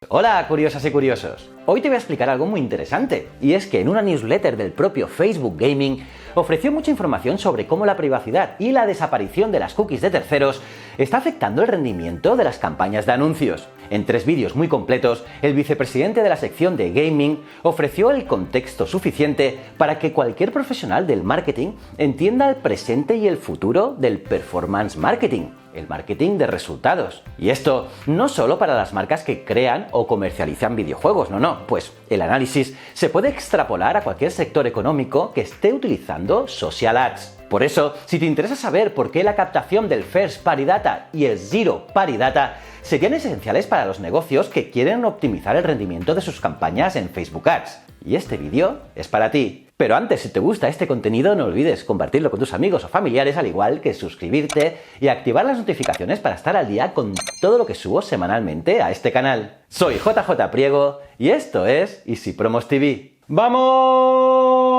Hola curiosas y curiosos, hoy te voy a explicar algo muy interesante, y es que en una newsletter del propio Facebook Gaming ofreció mucha información sobre cómo la privacidad y la desaparición de las cookies de terceros está afectando el rendimiento de las campañas de anuncios. En 3 vídeos muy completos, el vicepresidente de la sección de Gaming ofreció el contexto suficiente para que cualquier profesional del marketing entienda el presente y el futuro del performance marketing, el marketing de resultados. Y esto no solo para las marcas que crean o comercializan videojuegos, no, pues el análisis se puede extrapolar a cualquier sector económico que esté utilizando social ads. Por eso, si te interesa saber por qué la captación del First Party Data y el Zero Party Data serían esenciales para los negocios que quieren optimizar el rendimiento de sus campañas en Facebook Ads, y este vídeo es para ti. Pero antes, si te gusta este contenido, no olvides compartirlo con tus amigos o familiares, al igual que suscribirte y activar las notificaciones para estar al día con todo lo que subo semanalmente a este canal. Soy JJ Priego y esto es Easy Promos TV. ¡Vamos!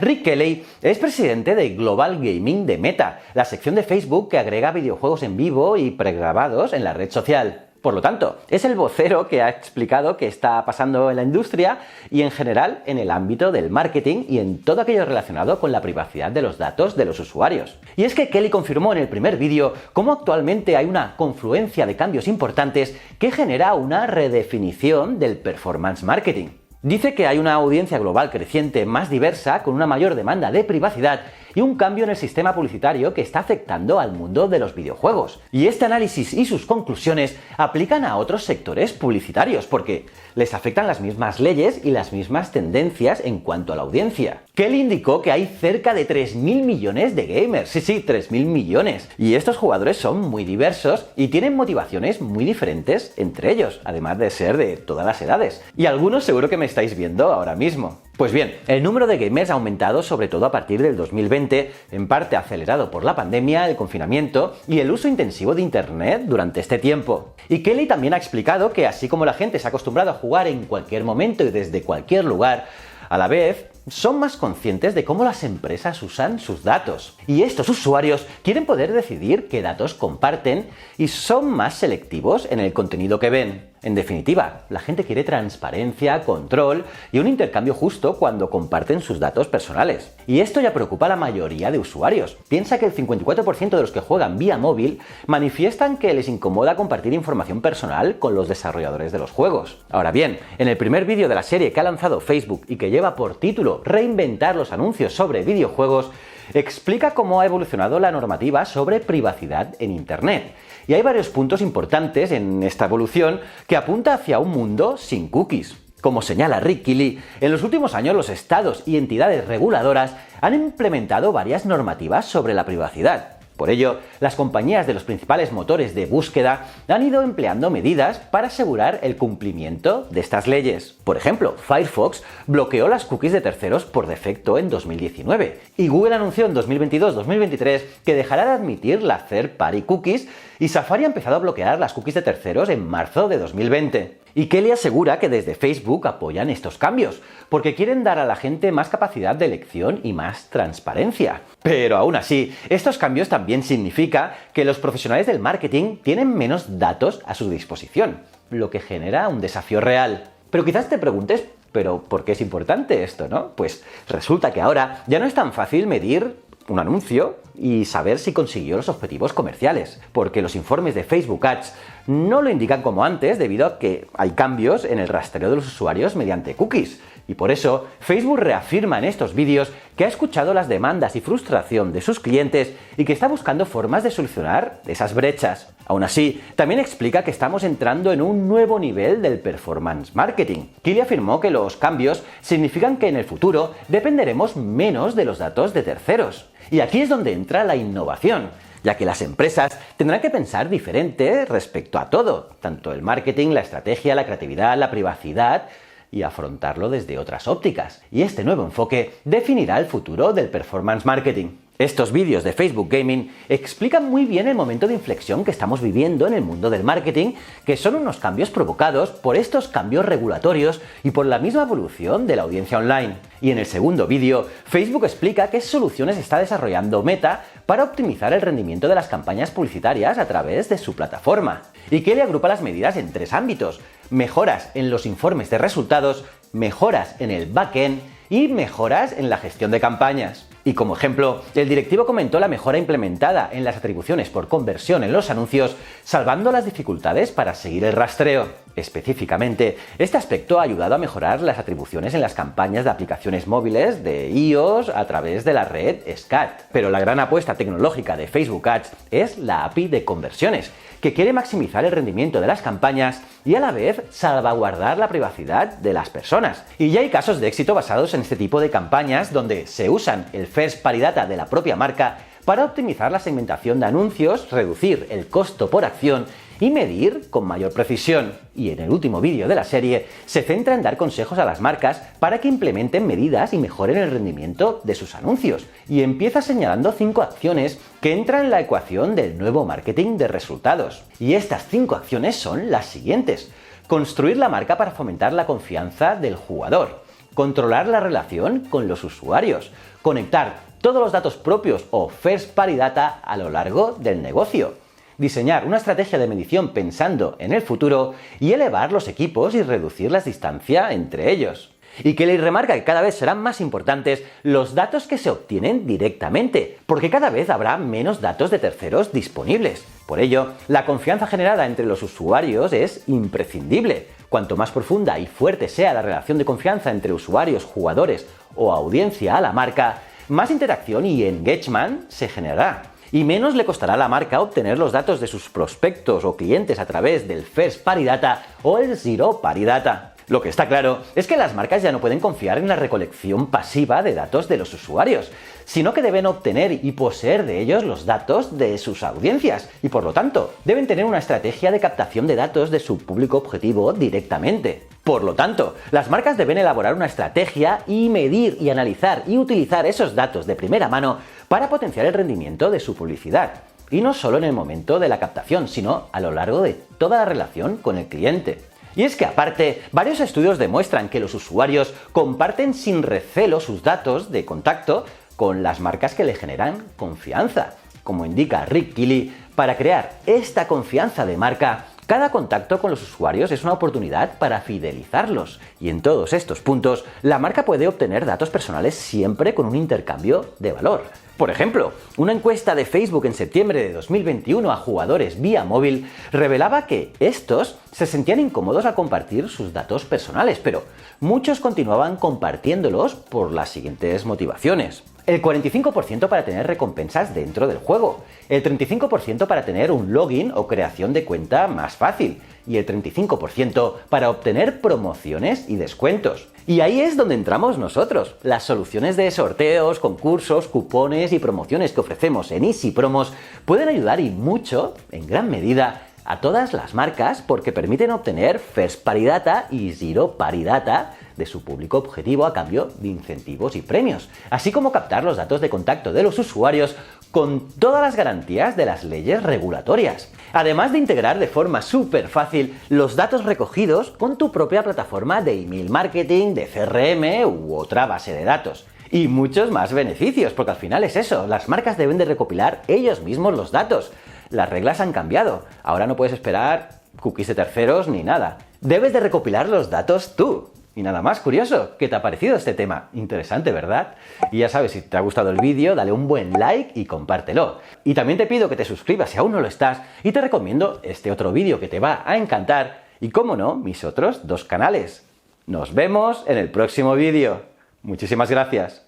Rick Kelly es presidente de Global Gaming de Meta, la sección de Facebook que agrega videojuegos en vivo y pregrabados en la red social. Por lo tanto, es el vocero que ha explicado qué está pasando en la industria y en general en el ámbito del marketing y en todo aquello relacionado con la privacidad de los datos de los usuarios. Y es que Kelly confirmó en el primer vídeo cómo actualmente hay una confluencia de cambios importantes que genera una redefinición del performance marketing. Dice que hay una audiencia global creciente más diversa, con una mayor demanda de privacidad y un cambio en el sistema publicitario que está afectando al mundo de los videojuegos. Y este análisis y sus conclusiones aplican a otros sectores publicitarios, porque les afectan las mismas leyes y las mismas tendencias en cuanto a la audiencia. Kelly indicó que hay cerca de 3.000 millones de gamers, sí, 3.000 millones, y estos jugadores son muy diversos y tienen motivaciones muy diferentes entre ellos, además de ser de todas las edades. Y algunos seguro que me estáis viendo ahora mismo. Pues bien, el número de gamers ha aumentado sobre todo a partir del 2020, en parte acelerado por la pandemia, el confinamiento y el uso intensivo de Internet durante este tiempo. Y Kelly también ha explicado que así como la gente se ha acostumbrado a jugar en cualquier momento y desde cualquier lugar, a la vez son más conscientes de cómo las empresas usan sus datos. Y estos usuarios quieren poder decidir qué datos comparten y son más selectivos en el contenido que ven. En definitiva, la gente quiere transparencia, control y un intercambio justo cuando comparten sus datos personales. Y esto ya preocupa a la mayoría de usuarios. Piensa que el 54% de los que juegan vía móvil manifiestan que les incomoda compartir información personal con los desarrolladores de los juegos. Ahora bien, en el primer vídeo de la serie que ha lanzado Facebook y que lleva por título Reinventar los anuncios sobre videojuegos, explica cómo ha evolucionado la normativa sobre privacidad en Internet. Y hay varios puntos importantes en esta evolución que apunta hacia un mundo sin cookies. Como señala Rick Kelly, en los últimos años los estados y entidades reguladoras han implementado varias normativas sobre la privacidad. Por ello, las compañías de los principales motores de búsqueda han ido empleando medidas para asegurar el cumplimiento de estas leyes. Por ejemplo, Firefox bloqueó las cookies de terceros por defecto en 2019 y Google anunció en 2022-2023 que dejará de admitir las third party cookies, y Safari ha empezado a bloquear las cookies de terceros en marzo de 2020. Y Kelly asegura que desde Facebook apoyan estos cambios, porque quieren dar a la gente más capacidad de elección y más transparencia. Pero aún así, estos cambios también significa que los profesionales del marketing tienen menos datos a su disposición, lo que genera un desafío real. Pero quizás te preguntes, ¿pero por qué es importante esto, no? Pues resulta que ahora ya no es tan fácil medir un anuncio y saber si consiguió los objetivos comerciales, porque los informes de Facebook Ads no lo indican como antes, debido a que hay cambios en el rastreo de los usuarios mediante cookies. Y por eso, Facebook reafirma en estos vídeos que ha escuchado las demandas y frustración de sus clientes y que está buscando formas de solucionar esas brechas. Aún así, también explica que estamos entrando en un nuevo nivel del performance marketing. Kelly afirmó que los cambios significan que en el futuro dependeremos menos de los datos de terceros. Y aquí es donde entra la innovación, ya que las empresas tendrán que pensar diferente respecto a todo, tanto el marketing, la estrategia, la creatividad, la privacidad, y afrontarlo desde otras ópticas. Y este nuevo enfoque definirá el futuro del performance marketing. Estos vídeos de Facebook Gaming explican muy bien el momento de inflexión que estamos viviendo en el mundo del marketing, que son unos cambios provocados por estos cambios regulatorios y por la misma evolución de la audiencia online. Y en el segundo vídeo, Facebook explica qué soluciones está desarrollando Meta para optimizar el rendimiento de las campañas publicitarias a través de su plataforma. Y que le agrupa las medidas en 3 ámbitos: mejoras en los informes de resultados, mejoras en el backend y mejoras en la gestión de campañas. Y como ejemplo, el directivo comentó la mejora implementada en las atribuciones por conversión en los anuncios, salvando las dificultades para seguir el rastreo. Específicamente, este aspecto ha ayudado a mejorar las atribuciones en las campañas de aplicaciones móviles de iOS a través de la red SCAD. Pero la gran apuesta tecnológica de Facebook Ads es la API de conversiones, que quiere maximizar el rendimiento de las campañas y a la vez salvaguardar la privacidad de las personas. Y ya hay casos de éxito basados en este tipo de campañas donde se usan el First Party Data de la propia marca para optimizar la segmentación de anuncios, reducir el costo por acción y medir con mayor precisión. Y en el último vídeo de la serie se centra en dar consejos a las marcas para que implementen medidas y mejoren el rendimiento de sus anuncios. Y empieza señalando 5 acciones que entran en la ecuación del nuevo marketing de resultados. Y estas 5 acciones son las siguientes: construir la marca para fomentar la confianza del jugador, controlar la relación con los usuarios, conectar todos los datos propios o First Party Data a lo largo del negocio, diseñar una estrategia de medición pensando en el futuro y elevar los equipos y reducir la distancia entre ellos. Y que le remarca que cada vez serán más importantes los datos que se obtienen directamente, porque cada vez habrá menos datos de terceros disponibles. Por ello, la confianza generada entre los usuarios es imprescindible. Cuanto más profunda y fuerte sea la relación de confianza entre usuarios, jugadores o audiencia a la marca, más interacción y engagement se generará. Y menos le costará a la marca obtener los datos de sus prospectos o clientes a través del First Party Data o el Zero Party Data. Lo que está claro es que las marcas ya no pueden confiar en la recolección pasiva de datos de los usuarios, sino que deben obtener y poseer de ellos los datos de sus audiencias y, por lo tanto, deben tener una estrategia de captación de datos de su público objetivo directamente. Por lo tanto, las marcas deben elaborar una estrategia y medir y analizar y utilizar esos datos de primera mano para potenciar el rendimiento de su publicidad. Y no solo en el momento de la captación, sino a lo largo de toda la relación con el cliente. Y es que aparte, varios estudios demuestran que los usuarios comparten sin recelo sus datos de contacto con las marcas que le generan confianza. Como indica Rick Keeley, para crear esta confianza de marca, cada contacto con los usuarios es una oportunidad para fidelizarlos. Y en todos estos puntos, la marca puede obtener datos personales siempre con un intercambio de valor. Por ejemplo, una encuesta de Facebook en septiembre de 2021 a jugadores vía móvil revelaba que estos se sentían incómodos al compartir sus datos personales, pero muchos continuaban compartiéndolos por las siguientes motivaciones: el 45% para tener recompensas dentro del juego, el 35% para tener un login o creación de cuenta más fácil y el 35% para obtener promociones y descuentos. Y ahí es donde entramos nosotros. Las soluciones de sorteos, concursos, cupones y promociones que ofrecemos en Easy Promos pueden ayudar y mucho, en gran medida, a todas las marcas porque permiten obtener First Party Data y Zero Party Data de su público objetivo a cambio de incentivos y premios, así como captar los datos de contacto de los usuarios con todas las garantías de las leyes regulatorias. Además de integrar de forma súper fácil los datos recogidos con tu propia plataforma de email marketing, de CRM u otra base de datos. Y muchos más beneficios, porque al final es eso, las marcas deben de recopilar ellos mismos los datos. Las reglas han cambiado, ahora no puedes esperar cookies de terceros ni nada. Debes de recopilar los datos tú. Y nada más, curioso, ¿qué te ha parecido este tema? Interesante, ¿verdad? Y ya sabes, si te ha gustado el vídeo, dale un buen like y compártelo. Y también te pido que te suscribas si aún no lo estás y te recomiendo este otro vídeo que te va a encantar y, cómo no, mis otros 2 canales. Nos vemos en el próximo vídeo. Muchísimas gracias.